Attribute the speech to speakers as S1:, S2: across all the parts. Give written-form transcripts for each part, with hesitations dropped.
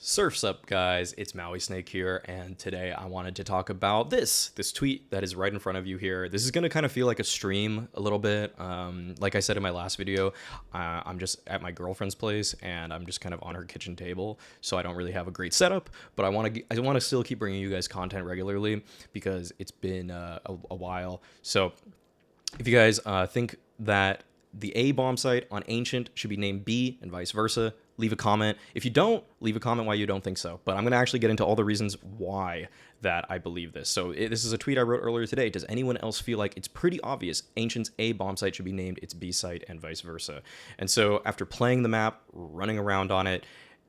S1: Surf's up, guys. It's Mauisnake here, and today I wanted to talk about this tweet that is right in front of you here. This is going to kind of feel like a stream a little bit. Like I said in my last video, I'm just at my girlfriend's place, and I'm just kind of on her kitchen table, so I don't really have a great setup. But I want to still keep bringing you guys content regularly because it's been a while. So if you guys think that the A bomb site on Ancient should be named B and vice versa, leave a comment. If you don't, leave a comment why you don't think so. But I'm going to actually get into all the reasons why that I believe this. So this is a tweet I wrote earlier today. Does anyone else feel like it's pretty obvious Ancient's A bomb site should be named its B site and vice versa? And so after playing the map, running around on it,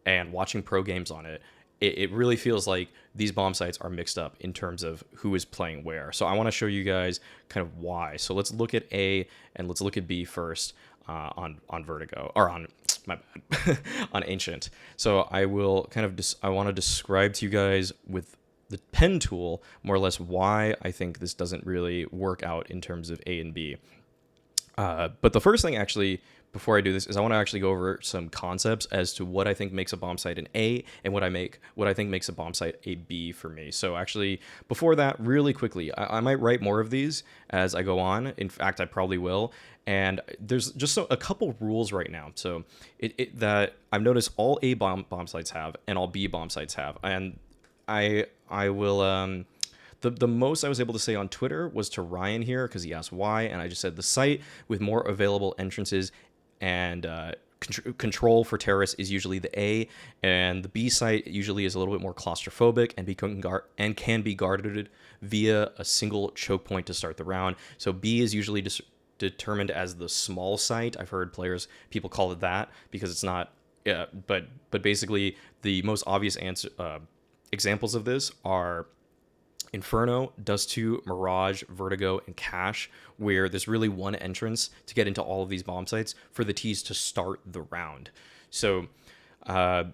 S1: and watching pro games on it, it really feels like these bomb sites are mixed up in terms of who is playing where. So I want to show you guys kind of why. So let's look at A and let's look at B first on Vertigo, or on, my bad, on Ancient. So I will kind of, I want to describe to you guys with the pen tool, more or less why I think this doesn't really work out in terms of A and B. But the first thing, actually, before I do this, is I want to actually go over some concepts as to what I think makes a bomb site an A and what I think makes a bomb site a B for me. So actually, before that, really quickly, I might write more of these as I go on. In fact, I probably will. And there's just a couple rules right now. So that I've noticed all A bomb sites have and all B bomb sites have, and I will. The most I was able to say on Twitter was to Ryan here because he asked why, and I just said the site with more available entrances and control for terrorists is usually the A, and the B site usually is a little bit more claustrophobic and can be guarded via a single choke point to start the round. So B is usually determined as the small site. I've heard people call it that because it's not. Yeah, but basically the most obvious examples of this are Inferno, Dust 2, Mirage, Vertigo, and Cache, where there's really one entrance to get into all of these bomb sites for the T's to start the round. So the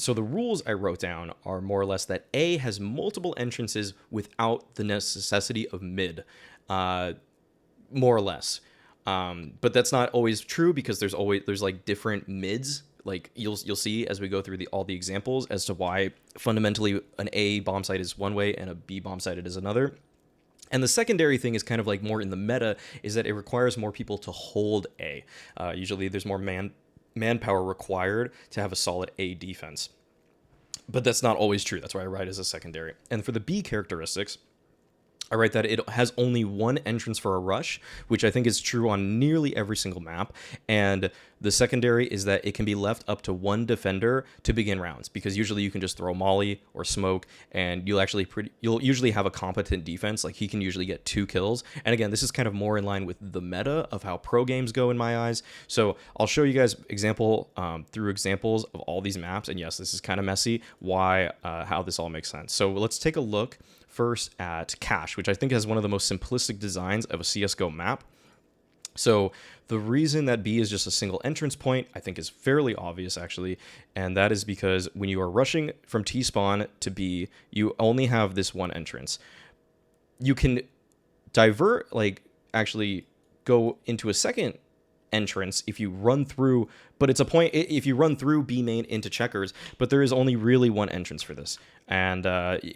S1: rules I wrote down are more or less that A has multiple entrances without the necessity of mid, more or less. But that's not always true because there's like different mids. Like you'll see as we go through all the examples as to why fundamentally an A bomb site is one way and a B bomb site is another. And the secondary thing is kind of like more in the meta, is that it requires more people to hold A. Usually there's more manpower required to have a solid A defense. But that's not always true. That's why I write as a secondary. And for the B characteristics, I write that it has only one entrance for a rush, which I think is true on nearly every single map. And the secondary is that it can be left up to one defender to begin rounds, because usually you can just throw molly or smoke, and you'll usually have a competent defense. Like he can usually get 2 kills. And again, this is kind of more in line with the meta of how pro games go in my eyes. So I'll show you guys through examples of all these maps. And yes, this is kind of messy. How this all makes sense. So let's take a look first at Cache, which I think has one of the most simplistic designs of a CSGO map. So the reason that B is just a single entrance point, I think, is fairly obvious, actually, and that is because when you are rushing from T-spawn to B, you only have this one entrance. You can divert, actually go into a second entrance if you run through, but it's a point if you run through B main into checkers, but there is only really one entrance for this. And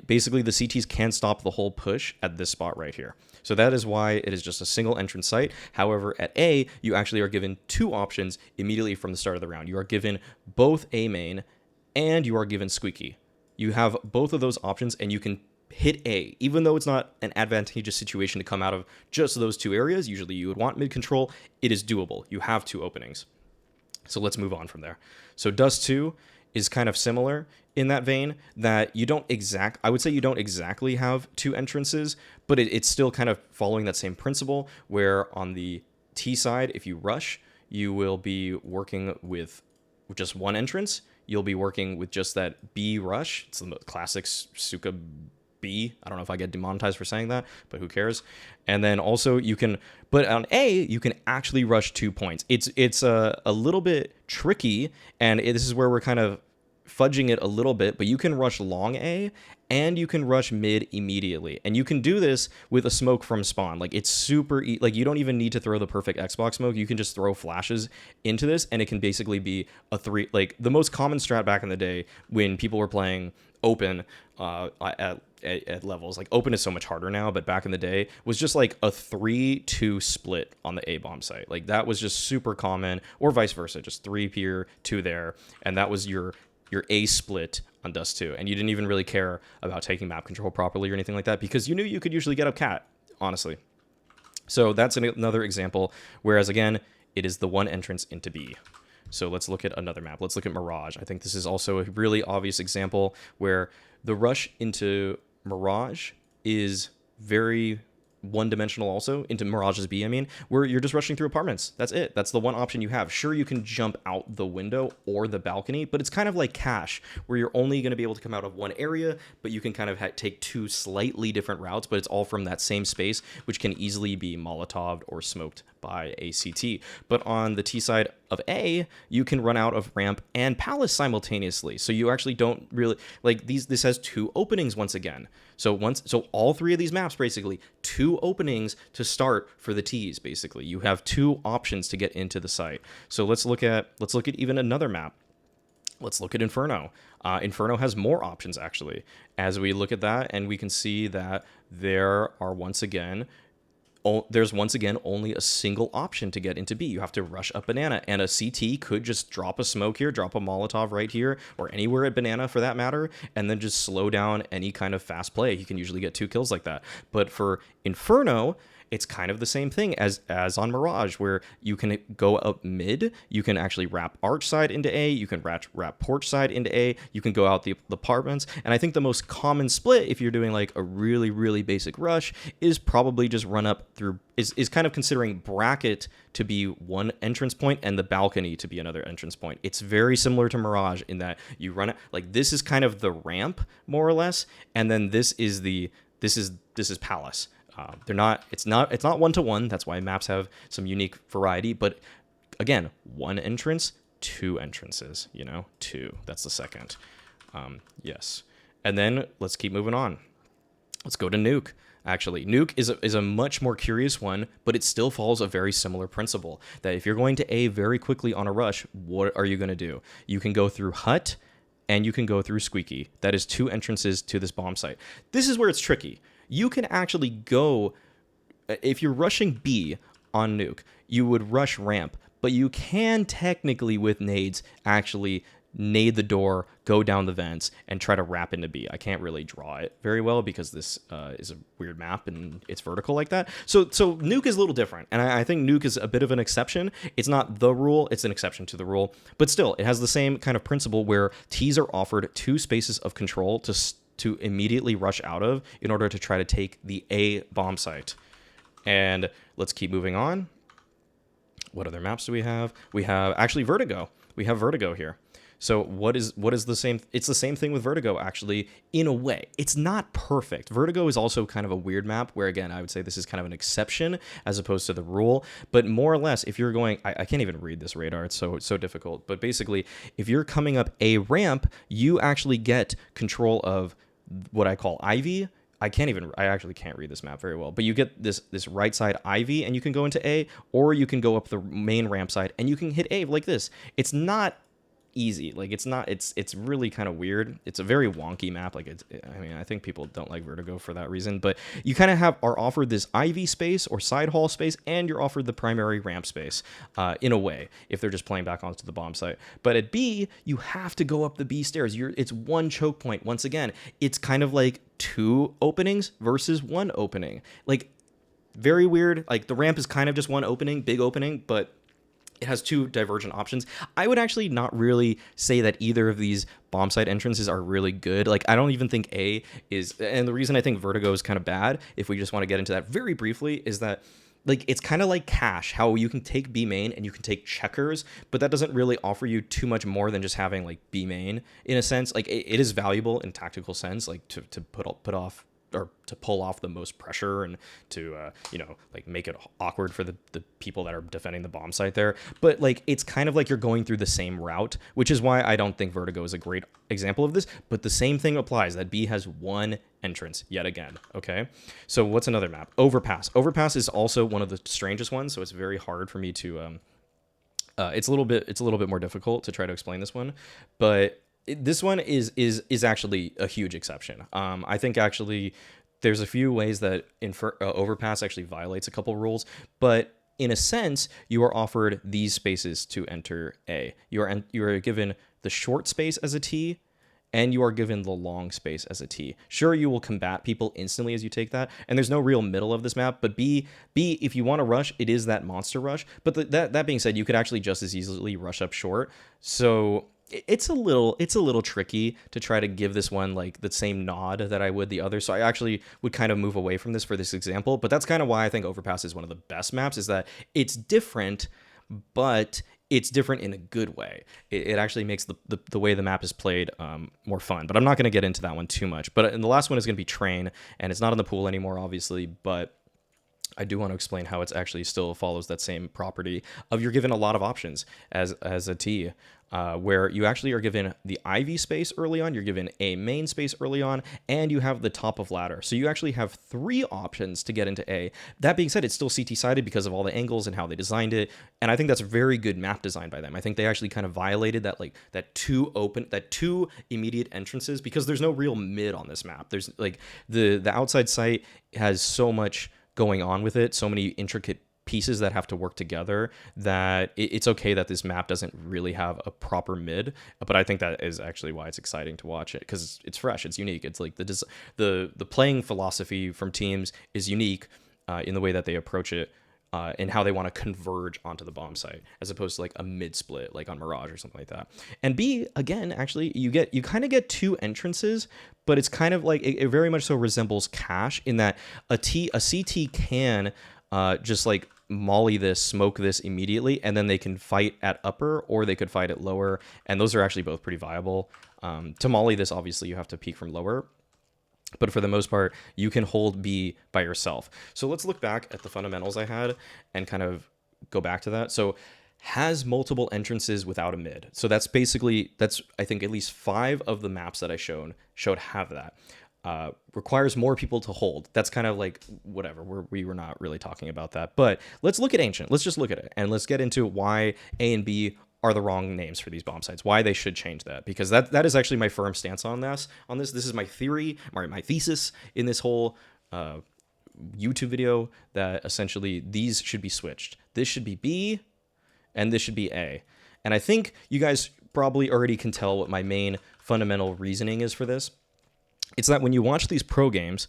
S1: basically the CTs can't stop the whole push at this spot right here. So that is why it is just a single entrance site. However, at A, you actually are given 2 options immediately from the start of the round. You are given both A main and you are given squeaky. You have both of those options and you can hit A, even though it's not an advantageous situation to come out of just those 2 areas. Usually you would want mid control. It is doable. You have 2 openings. So let's move on from there. So Dust 2 is kind of similar in that vein, that I would say you don't exactly have 2 entrances, but it's still kind of following that same principle, where on the T side, if you rush, you will be working with just one entrance. You'll be working with just that B rush. It's the classic Suka B. I don't know if I get demonetized for saying that, but who cares? And then also but on A, you can actually rush 2 points. It's a little bit tricky, and this is where we're kind of fudging it a little bit, but you can rush long A and you can rush mid immediately. And you can do this with a smoke from spawn. Like it's super, like you don't even need to throw the perfect Xbox smoke. You can just throw flashes into this and it can basically be a three, like the most common strat back in the day when people were playing open at levels. Like open is so much harder now, but back in the day was just like a 3-2 split on the A bomb site. Like that was just super common, or vice versa, just 3 here, 2 there, and that was your A split on Dust 2, and you didn't even really care about taking map control properly or anything like that because you knew you could usually get up cat, honestly. So that's another example, whereas again, it is the one entrance into B. So let's look at another map. Let's look at Mirage. I think this is also a really obvious example where the rush into Mirage is very one-dimensional also, into Mirage's B, I mean, where you're just rushing through apartments. That's it. That's the one option you have. Sure, you can jump out the window or the balcony, but it's kind of like Cash, where you're only going to be able to come out of one area, but you can kind of take 2 slightly different routes, but it's all from that same space, which can easily be Molotoved or smoked by a CT. But on the T side of A, you can run out of ramp and palace simultaneously. So you actually don't really like these. This has 2 openings once again. So all 3 of these maps basically 2 openings to start for the T's. Basically, you have 2 options to get into the site. So let's look at even another map. Let's look at Inferno. Inferno has more options actually. As we look at that, and we can see that there's once again only a single option to get into B. You have to rush up banana, and a CT could just drop a smoke here, drop a Molotov right here, or anywhere at banana for that matter, and then just slow down any kind of fast play. You can usually get 2 kills like that. But for Inferno, it's kind of the same thing as on Mirage, where you can go up mid, you can actually wrap arch side into A, you can wrap porch side into A, you can go out the apartments, and I think the most common split, if you're doing like a really, really basic rush, is probably just run up through, is kind of considering bracket to be one entrance point and the balcony to be another entrance point. It's very similar to Mirage in that you run it, like this is kind of the ramp, more or less, and then this is Palace. It's not 1-to-1. That's why maps have some unique variety. But again, 1 entrance, 2 entrances. 2. That's the second. Yes. And then let's keep moving on. Let's go to Nuke. Actually, Nuke is a much more curious one, but it still follows a very similar principle. That if you're going to A very quickly on a rush, what are you going to do? You can go through Hut, and you can go through Squeaky. That is 2 entrances to this bomb site. This is where it's tricky. You can actually go, if you're rushing B on Nuke, you would rush ramp, but you can technically with nades actually nade the door, go down the vents, and try to wrap into B. I can't really draw it very well because this is a weird map and it's vertical like that. So Nuke is a little different, and I think Nuke is a bit of an exception. It's not the rule, it's an exception to the rule, but still, it has the same kind of principle where T's are offered 2 spaces of control to immediately rush out of in order to try to take the A bomb site. And let's keep moving on. What other maps do we have? We have actually Vertigo. We have Vertigo here. So what is the same? It's the same thing with Vertigo, actually, in a way. It's not perfect. Vertigo is also kind of a weird map where, again, I would say this is kind of an exception as opposed to the rule. But more or less, if you're going, I can't even read this radar. It's so difficult. But basically, if you're coming up a ramp, you actually get control of what I call Ivy. I actually can't read this map very well, but you get this right side Ivy, and you can go into A, or you can go up the main ramp side, and you can hit A like this. It's not easy. Like it's really kind of weird. It's a very wonky map. I think people don't like Vertigo for that reason, but you kind of are offered this Ivy space or side hall space, and you're offered the primary ramp space in a way if they're just playing back onto the bomb site. But at B, you have to go up the B stairs. It's 1 choke point. Once again, it's kind of like 2 openings versus 1 opening. Like very weird. Like the ramp is kind of just 1 opening, big opening, but it has 2 divergent options. I would actually not really say that either of these bomb site entrances are really good. Like, I don't even think A is, and the reason I think Vertigo is kind of bad, if we just want to get into that very briefly, is that like it's kind of like Cash, how you can take B main and you can take checkers, but that doesn't really offer you too much more than just having like B main in a sense. Like it is valuable in tactical sense, like to put off or to pull off the most pressure and to like make it awkward for the people that are defending the bomb site there. But like it's kind of like you're going through the same route, which is why I don't think Vertigo is a great example of this. But the same thing applies, that B has one entrance yet again. Okay, so what's another map? Overpass is also one of the strangest ones, so it's very hard for me to it's a little bit more difficult to try to explain this one, but this one is actually a huge exception. I think actually there's a few ways that Overpass actually violates a couple rules, but in a sense, you are offered these spaces to enter A. You are given the short space as a T, and you are given the long space as a T. Sure, you will combat people instantly as you take that, and there's no real middle of this map, but B, if you want to rush, it is that monster rush. But that being said, you could actually just as easily rush up short. So it's a little tricky to try to give this one like the same nod that I would the other. So I actually would kind of move away from this for this example, but that's kind of why I think Overpass is one of the best maps, is that it's different, but it's different in a good way. It actually makes the way the map is played more fun, but I'm not going to get into that one too much. But the last one is going to be Train, and it's not in the pool anymore, obviously, but I do want to explain how it's actually still follows that same property of you're given a lot of options as a T, where you actually are given the Ivy space early on, you're given a main space early on, and you have the top of ladder. So you actually have 3 options to get into A. That being said, it's still CT-sided because of all the angles and how they designed it, and I think that's very good map design by them. I think they actually kind of violated that two immediate entrances, because there's no real mid on this map. There's like the outside site has so much going on with it, so many intricate pieces that have to work together, that it's okay that this map doesn't really have a proper mid. But I think that is actually why it's exciting to watch it, because it's fresh, it's unique. It's like the playing philosophy from teams is unique in the way that they approach it, and how they want to converge onto the bomb site, as opposed to like a mid split like on Mirage or something like that. And B, again, actually you kind of get 2 entrances, but it's kind of like it very much so resembles Cache in that a CT can just like molly this, smoke this immediately, and then they can fight at upper or they could fight at lower, and those are actually both pretty viable. To molly this, obviously you have to peek from lower, but for the most part, you can hold B by yourself. So let's look back at the fundamentals I had and kind of go back to that. So has multiple entrances without a mid. So that's I think at least 5 of the maps that I showed have that. Requires more people to hold. That's kind of like whatever. We were not really talking about that. But let's look at Ancient. Let's just look at it, and let's get into why A and B are the wrong names for these bomb sites, why they should change that, because that is actually my firm stance on this. This is my theory, my thesis in this whole YouTube video, that essentially these should be switched. This should be B, and this should be A. And I think you guys probably already can tell what my main fundamental reasoning is for this. It's that when you watch these pro games,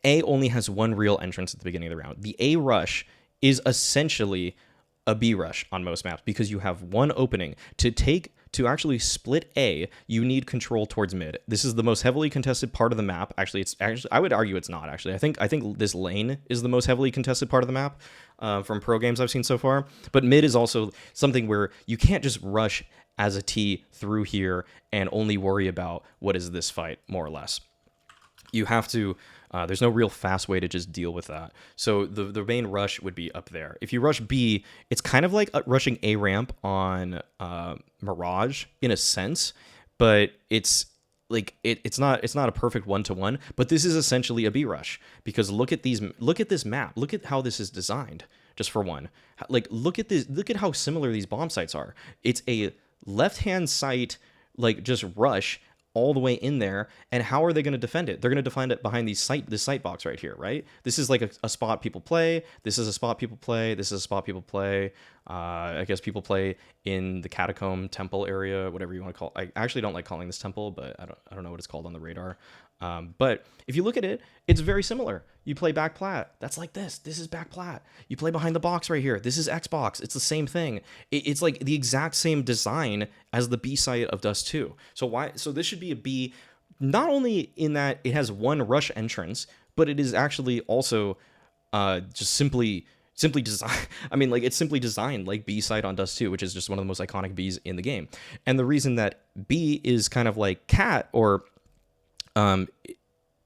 S1: A only has one real entrance at the beginning of the round. The A rush is essentially a B rush on most maps, because you have one opening. To actually split A, you need control towards mid. This is the most heavily contested part of the map. Actually, I would argue it's not, actually. I think this lane is the most heavily contested part of the map from pro games I've seen so far. But mid is also something where you can't just rush as a T through here and only worry about what is this fight, more or less. You have to, there's no real fast way to just deal with that. So the main rush would be up there. If you rush B, it's kind of like rushing A ramp on Mirage in a sense, but it's like it's not a perfect 1-to-1, but this is essentially a B rush, because look at this map. Look at how this is designed, just for one. Like look at how similar these bomb sites are. It's a left-hand site, like just rush all the way in there, and how are they going to defend it? They're going to defend it behind this sight box right here, right? This is like a spot people play. This is a spot people play. This is a spot people play. I guess people play in the catacomb temple area, whatever you want to call it. I actually don't like calling this temple, but I don't know what it's called on the radar. But if you look at it, it's very similar. You play back plat. That's like this. This is back plat. You play behind the box right here. This is Xbox. It's the same thing. It's like the exact same design as the B side of Dust 2. So this should be a B, not only in that it has one rush entrance, but it is actually also just simply designed. I mean, like, it's simply designed like B side on Dust 2, which is just one of the most iconic Bs in the game. And the reason that B is kind of like Cat, or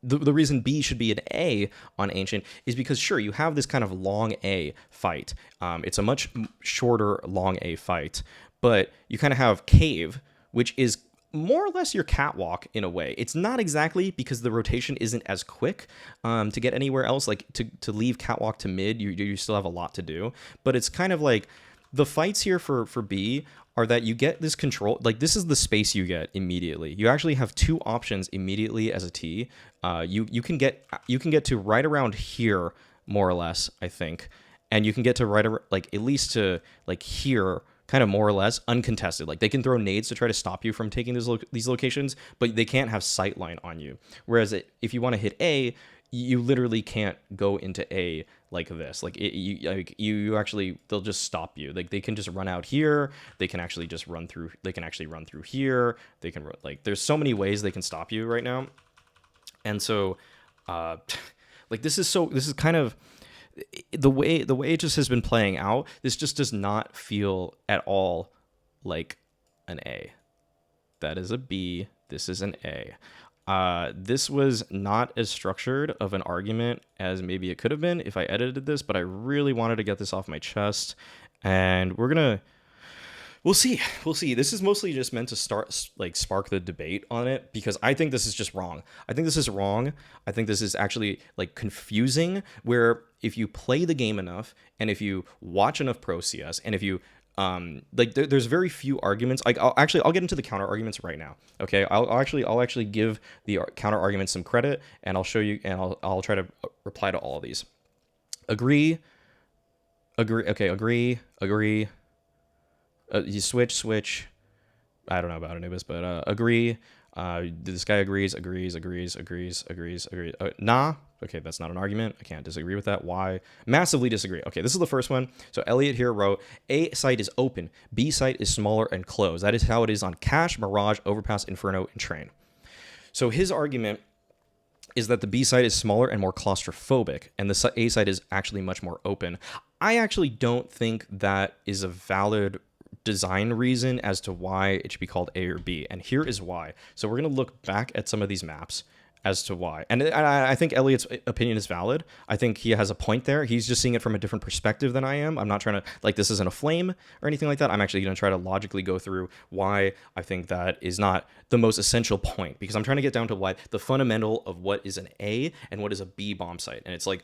S1: the reason B should be an A on Ancient is because, sure, you have this kind of long A fight. It's a much shorter long A fight, but you kind of have Cave, which is more or less your catwalk in a way. It's not exactly, because the rotation isn't as quick to get anywhere else. Like to leave catwalk to mid, you still have a lot to do. But it's kind of like the fights here for B are that you get this control. Like this is the space you get immediately. You actually have two options immediately as a T. You can get to right around here more or less, I think, and you can get to right around, like at least to like here, kind of more or less uncontested. Like they can throw nades to try to stop you from taking these locations, but they can't have sightline on you. Whereas if you want to hit A, you literally can't go into A like this. Like you actually, they'll just stop you. Like they can just run out here. They can actually just run through. They can actually run through here. They can like, there's so many ways they can stop you right now. And so, like this is kind of, the way it just has been playing out, this just does not feel at all like an A. That is a B. This is an A. This was not as structured of an argument as maybe it could have been if I edited this, but I really wanted to get this off my chest, and we'll see. This is mostly just meant to spark the debate on it, because I think this is just wrong. I think this is wrong. I think this is actually like confusing, where if you play the game enough and if you watch enough Pro CS and if you there's very few arguments. Like I'll get into the counter arguments right now. Okay, I'll actually give the counter arguments some credit, and I'll show you, and I'll try to reply to all of these. Agree. Okay, agree. You switch. I don't know about Anubis, but agree. This guy agrees. Nah. Okay, that's not an argument. I can't disagree with that. Why? Massively disagree. Okay, this is the first one. So Elliot here wrote, A site is open, B site is smaller and closed. That is how it is on Cache, Mirage, Overpass, Inferno, and Train. So his argument is that the B site is smaller and more claustrophobic, and the A site is actually much more open. I actually don't think that is a valid design reason as to why it should be called A or B, and here is why. So we're going to look back at some of these maps as to why, and I think Elliot's opinion is valid. I think he has a point there. He's just seeing it from a different perspective than I am. I'm not trying to, like, this isn't a flame or anything like that. I'm actually going to try to logically go through why I think that is not the most essential point, because I'm trying to get down to why the fundamental of what is an A and what is a B bomb site, and it's like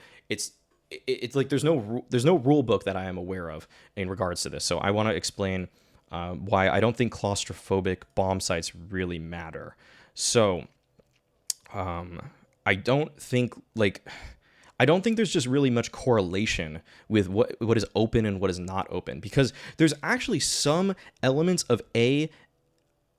S1: there's no rule book that I am aware of in regards to this. So I want to explain why I don't think claustrophobic bomb sites really matter. So I don't think there's just really much correlation with what is open and what is not open, because there's actually some elements of A.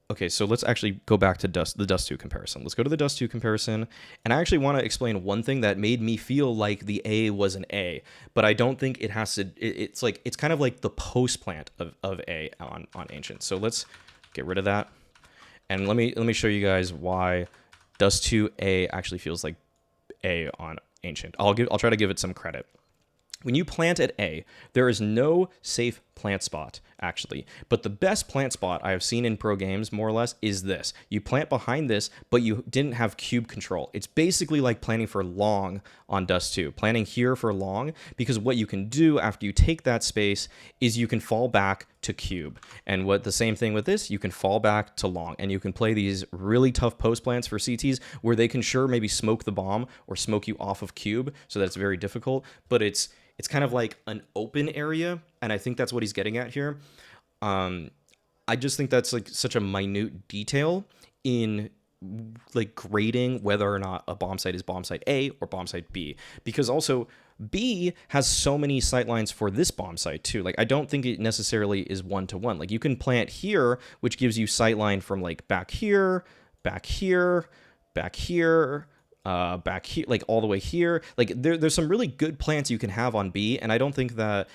S1: Okay, so let's actually go back to the Dust 2 comparison. Let's go to the Dust 2 comparison, and I actually want to explain one thing that made me feel like the A was an A, but I don't think it has to. It's kind of like the post plant of A on Ancient. So let's get rid of that, and let me show you guys why Dust 2 A actually feels like A on Ancient. I'll try to give it some credit. When you plant at A, there is no safe plant spot, actually. But the best plant spot I have seen in pro games, more or less, is this. You plant behind this, but you didn't have cube control. It's basically like planting for long on Dust 2. Planting here for long, because what you can do after you take that space is you can fall back to cube. And the same thing with this, you can fall back to long. And you can play these really tough post plants for CTs where they can maybe smoke the bomb or smoke you off of cube, so that's very difficult. But it's kind of like an open area, and I think that's what he's getting at here. I just think that's like such a minute detail in like grading whether or not a bomb site is bomb site A or bomb site B, because also B has so many sight lines for this bomb site too. Like I don't think it necessarily is one-to-one. Like you can plant here, which gives you sight line from like back here, back here, back here, back here, like all the way here. Like there's some really good plants you can have on B, and I don't think that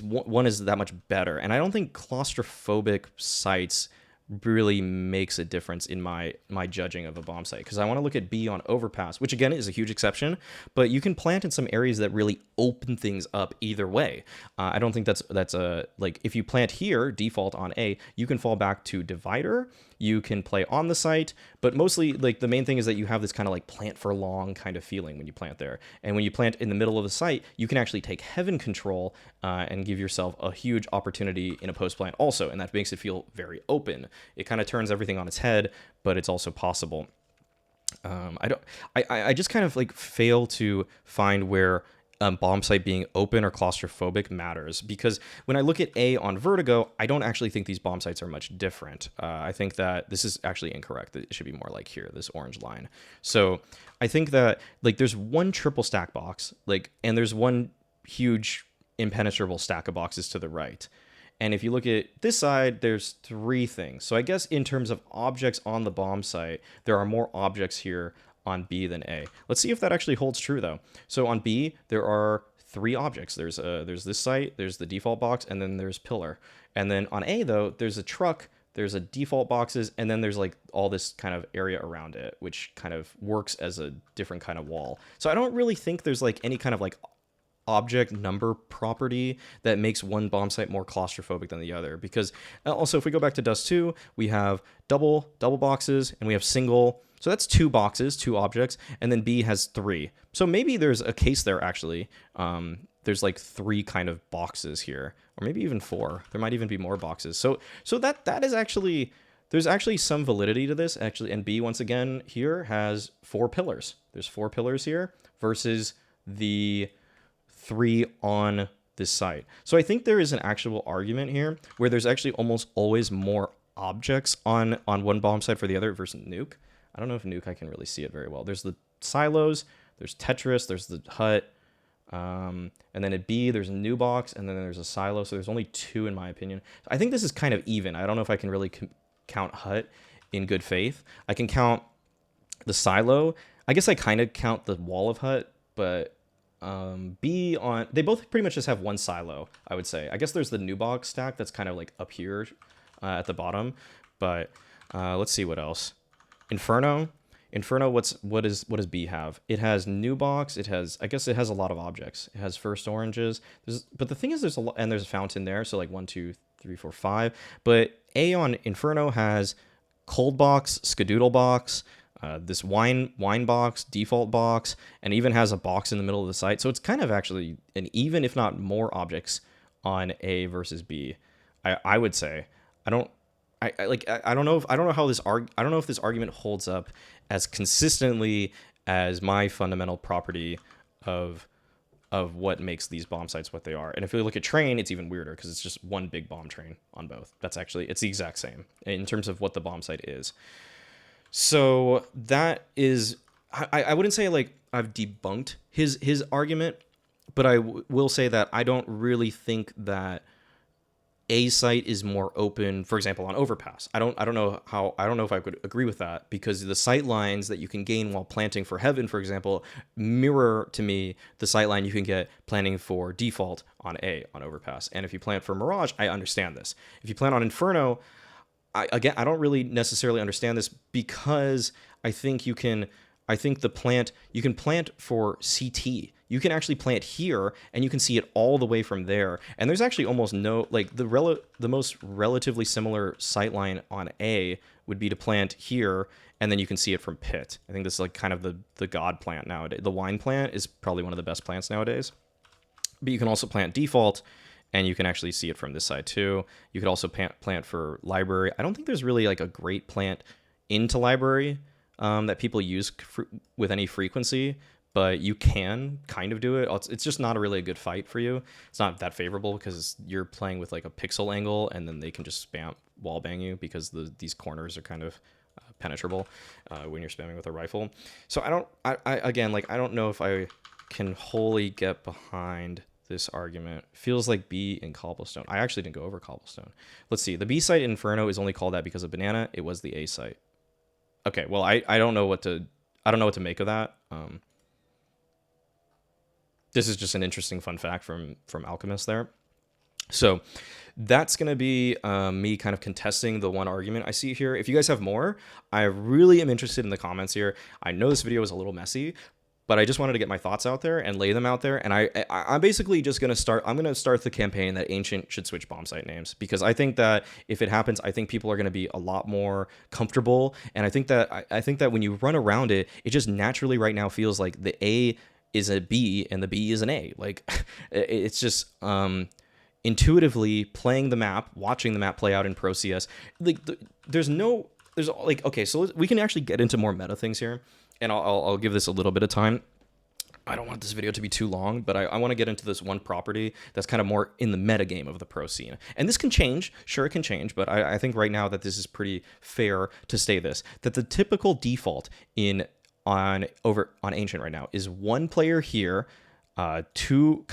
S1: one is that much better. And I don't think claustrophobic sites really makes a difference in my judging of a bomb site, because I want to look at B on overpass, which again is a huge exception, but you can plant in some areas that really open things up either way. I don't think that's a like, if you plant here default on A, you can fall back to divider, you can play on the site, but mostly like the main thing is that you have this kind of like plant for long kind of feeling when you plant there. And when you plant in the middle of the site, you can actually take heaven control and give yourself a huge opportunity in a post plant also, and that makes it feel very open. It kind of turns everything on its head, but it's also possible. I just kind of like fail to find where bomb site being open or claustrophobic matters, because when I look at A on vertigo, I don't actually think these bomb sites are much different. I think that this is actually incorrect. It should be more like here, this orange line. So I think that like there's one triple stack box, like, and there's one huge impenetrable stack of boxes to the right. And if you look at this side, there's 3 things. So I guess in terms of objects on the bomb site, there are more objects here on B than A. Let's see if that actually holds true though. So on B, there are 3 objects. There's this site, there's the default box, and then there's pillar. And then on A though, there's a truck, there's a default boxes, and then there's like all this kind of area around it, which kind of works as a different kind of wall. So I don't really think there's like any kind of like object number property that makes one bomb site more claustrophobic than the other, because also if we go back to dust 2, we have double boxes and we have single, so that's 2 boxes, 2 objects, and then B has 3. So maybe there's a case there actually. There's like 3 kind of boxes here, or maybe even 4. There might even be more boxes. So that is actually, there's actually some validity to this actually. And B once again here has 4 pillars. There's 4 pillars here versus the 3 on this site. So I think there is an actual argument here where there's actually almost always more objects on one bomb site for the other versus nuke. I don't know if nuke, I can really see it very well. There's the silos, there's Tetris, there's the hut, and then at B there's a new box, and then there's a silo. So there's only 2 in my opinion. I think this is kind of even. I don't know if I can really count hut in good faith. I can count the silo. I guess I kind of count the wall of hut, but B on, they both pretty much just have 1 silo, I would say. I guess there's the new box stack that's kind of like up here at the bottom, but let's see what else. Inferno, what does B have? It has new box. It has, I guess it has a lot of objects. It has first oranges. But the thing is, there's a lot, and there's a fountain there. So like 1, 2, 3, 4, 5. But A on Inferno has cold box, skadoodle box, this wine box, default box, and even has a box in the middle of the site. So it's kind of actually an even, if not more, objects on A versus B. I would say. I don't know if this argument holds up as consistently as my fundamental property of what makes these bomb sites what they are. And if you look at train, it's even weirder because it's just one big bomb train on both. That's actually, it's the exact same in terms of what the bomb site is. So that is, I wouldn't say like I've debunked his argument, but I will say that I don't really think that A site is more open, for example, on overpass. I don't know if I could agree with that, because the sight lines that you can gain while planting for heaven, for example, mirror to me the sight line you can get planting for default on A on overpass. And if you plant for mirage, I understand this. If you plant on inferno, I don't really necessarily understand this, because I think you can plant for CT. You can actually plant here, and you can see it all the way from there. And there's actually almost no, like the most relatively similar sightline on A would be to plant here, and then you can see it from pit. I think this is like kind of the god plant nowadays. The wine plant is probably one of the best plants nowadays. But you can also plant default, and you can actually see it from this side too. You could also plant for library. I don't think there's really like a great plant into library that people use with any frequency, but you can kind of do it. It's just not really a good fight for you. It's not that favorable because you're playing with like a pixel angle, and then they can just spam wall bang you because these corners are kind of penetrable when you're spamming with a rifle. So I don't know if I can wholly get behind this argument. Feels like B in cobblestone. I actually didn't go over cobblestone. Let's see. The B site in Inferno is only called that because of banana. It was the A site. Okay, well, I don't know what to make of that. This is just an interesting fun fact from Alchemist there. So that's going to be me kind of contesting the one argument I see here. If you guys have more, I really am interested in the comments here. I know this video is a little messy, but I just wanted to get my thoughts out there and lay them out there. And I'm basically just going to start the campaign that Ancient should switch bombsite names, because I think that if it happens, I think people are going to be a lot more comfortable. And I think that when you run around it, it just naturally right now feels like the A is a B and the B is an A. Like it's just, intuitively playing the map, watching the map play out in Pro CS, like there's like, okay, so we can actually get into more meta things here, and I'll give this a little bit of time. I don't want this video to be too long, but I want to get into this one property that's kind of more in the meta game of the pro scene. And this can change. Sure, it can change, but I think right now that this is pretty fair to say this, that the typical default on Ancient right now is one player here, two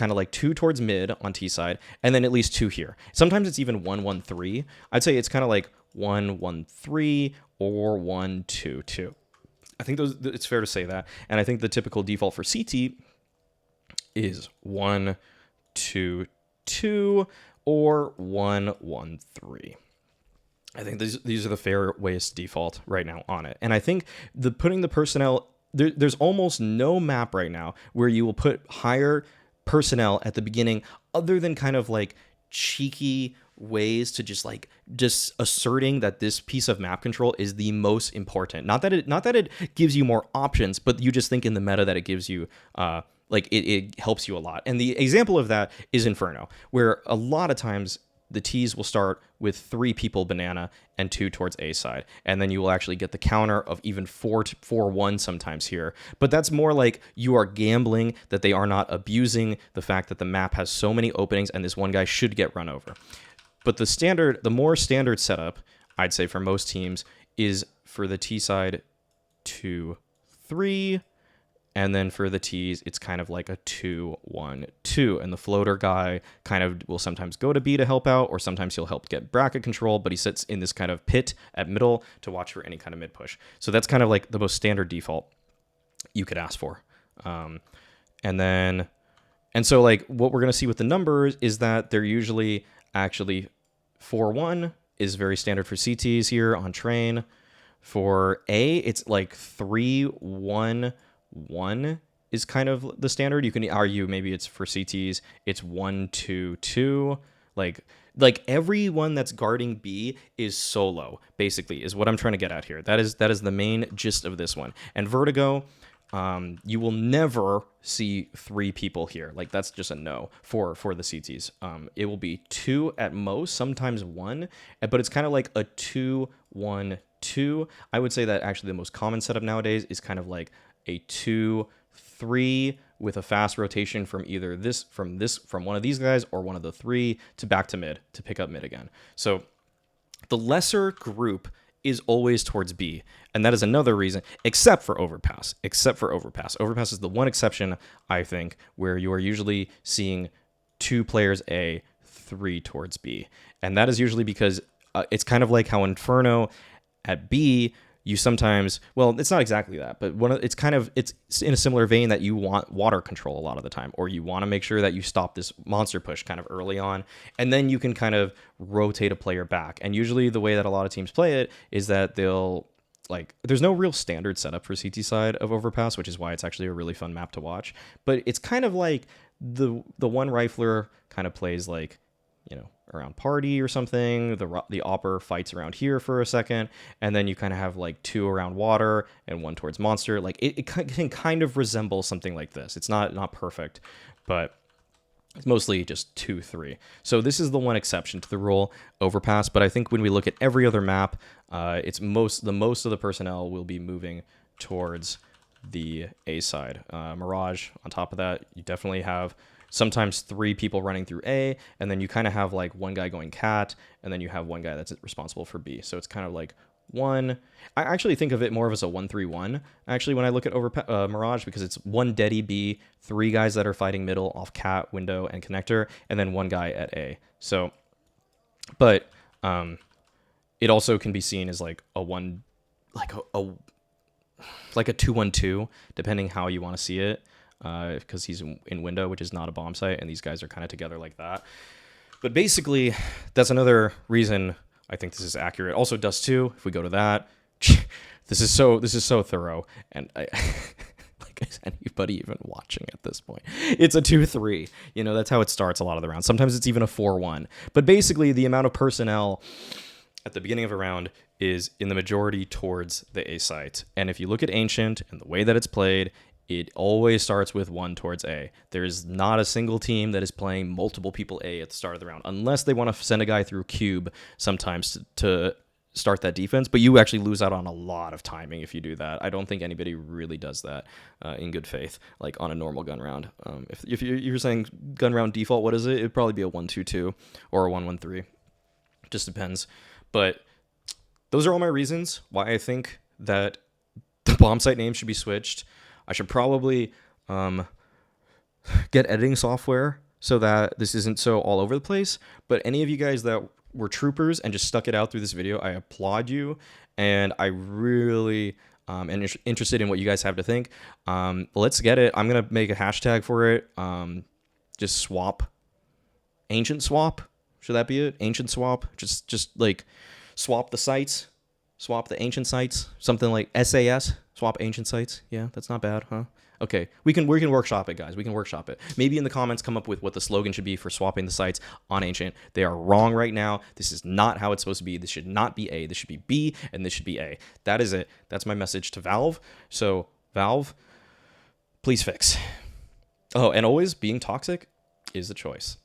S1: towards mid on T side, and then at least two here. Sometimes it's even 1-1-3. I'd say it's kind of like 1-1-3 or 1-2-2. I think it's fair to say that. And I think the typical default for CT is 1-2-2 or 1-1-3. I think these are the fair ways to default right now on it. And I think putting the personnel, there's almost no map right now where you will put higher personnel at the beginning, other than kind of like cheeky ways to just asserting that this piece of map control is the most important. Not that it gives you more options, but you just think in the meta that it gives you it helps you a lot. And the example of that is Inferno, where a lot of times the T's will start with 3 people banana and 2 towards A side. And then you will actually get the counter of even 4-1 sometimes here. But that's more like you are gambling that they are not abusing the fact that the map has so many openings and this one guy should get run over. But the more standard setup, I'd say for most teams, is for the T side 2-3. And then for the T's, it's kind of like a 2-1-2. And the floater guy kind of will sometimes go to B to help out, or sometimes he'll help get bracket control, but he sits in this kind of pit at middle to watch for any kind of mid push. So that's kind of like the most standard default you could ask for. And so like what we're going to see with the numbers is that they're usually actually 4-1 is very standard for CTs here on train. For A, it's like 3-1-1 is kind of the standard. You can argue maybe it's for CTs, it's 1-2-2. Like everyone that's guarding B is solo, basically, is what I'm trying to get at here. That is the main gist of this one. And Vertigo, you will never see 3 people here. Like that's just a no for the CTs. It will be 2 at most, sometimes 1, but it's kind of like a 2-1-2. I would say that actually the most common setup nowadays is kind of like a 2-3 with a fast rotation from either from one of these guys or one of the 3 to back to mid to pick up mid again. So the lesser group is always towards B, and that is another reason, except for Overpass. Overpass is the one exception, I think, where you are usually seeing 2 players A, 3 towards B, and that is usually because it's kind of like how Inferno at B, you sometimes, well, it's not exactly that, but it's in a similar vein that you want water control a lot of the time, or you want to make sure that you stop this monster push kind of early on, and then you can kind of rotate a player back. And usually the way that a lot of teams play it is that there's no real standard setup for CT side of Overpass, which is why it's actually a really fun map to watch. But it's kind of like the one rifler kind of plays like, around party or something. The opper fights around here for a second, and then you kind of have like 2 around water and 1 towards monster. Like it can kind of resemble something like this. It's not perfect, but it's mostly just 2-3. So this is the one exception to the rule, Overpass. But I think when we look at every other map, it's most of the personnel will be moving towards the A side. Mirage, on top of that, you definitely have sometimes 3 people running through A, and then you kind of have like one guy going cat, and then you have one guy that's responsible for B. So it's kind of like I actually think of it more of as a 1-3-1, actually, when I look at Mirage, because it's 1 deady B, 3 guys that are fighting middle off cat, window, and connector, and then 1 guy at A. So, but it also can be seen as like a 2-1-2, depending how you want to see it. Because he's in window, which is not a bomb site, and these guys are kind of together like that. But basically, that's another reason I think this is accurate. Also, Dust 2, if we go to that, this is so thorough. And I, like, is anybody even watching at this point? It's a 2-3. You know, that's how it starts a lot of the rounds. Sometimes it's even a 4-1. But basically, the amount of personnel at the beginning of a round is in the majority towards the A site. And if you look at Ancient and the way that it's played, it always starts with one towards A. There's not a single team that is playing multiple people A at the start of the round, unless they want to send a guy through Cube sometimes to start that defense. But you actually lose out on a lot of timing if you do that. I don't think anybody really does that in good faith, like on a normal gun round. If you're saying gun round default, what is it? It'd probably be a 1-2-2 or a 1-1-3. Just depends. But those are all my reasons why I think that the Bombsite name should be switched. I should probably get editing software so that this isn't so all over the place. But any of you guys that were troopers and just stuck it out through this video, I applaud you. And I really am interested in what you guys have to think. Let's get it. I'm going to make a hashtag for it. Just swap. Ancient swap. Should that be it? Ancient swap. Just like swap the sites. Swap the ancient sites. Something like SAS. Swap ancient sites. Yeah, that's not bad, huh? Okay, we can workshop it, guys. We can workshop it. Maybe in the comments come up with what the slogan should be for swapping the sites on Ancient. They are wrong right now. This is not how it's supposed to be. This should not be A. This should be B, and this should be A. That is it. That's my message to Valve. So, Valve, please fix. Oh, and always being toxic is the choice.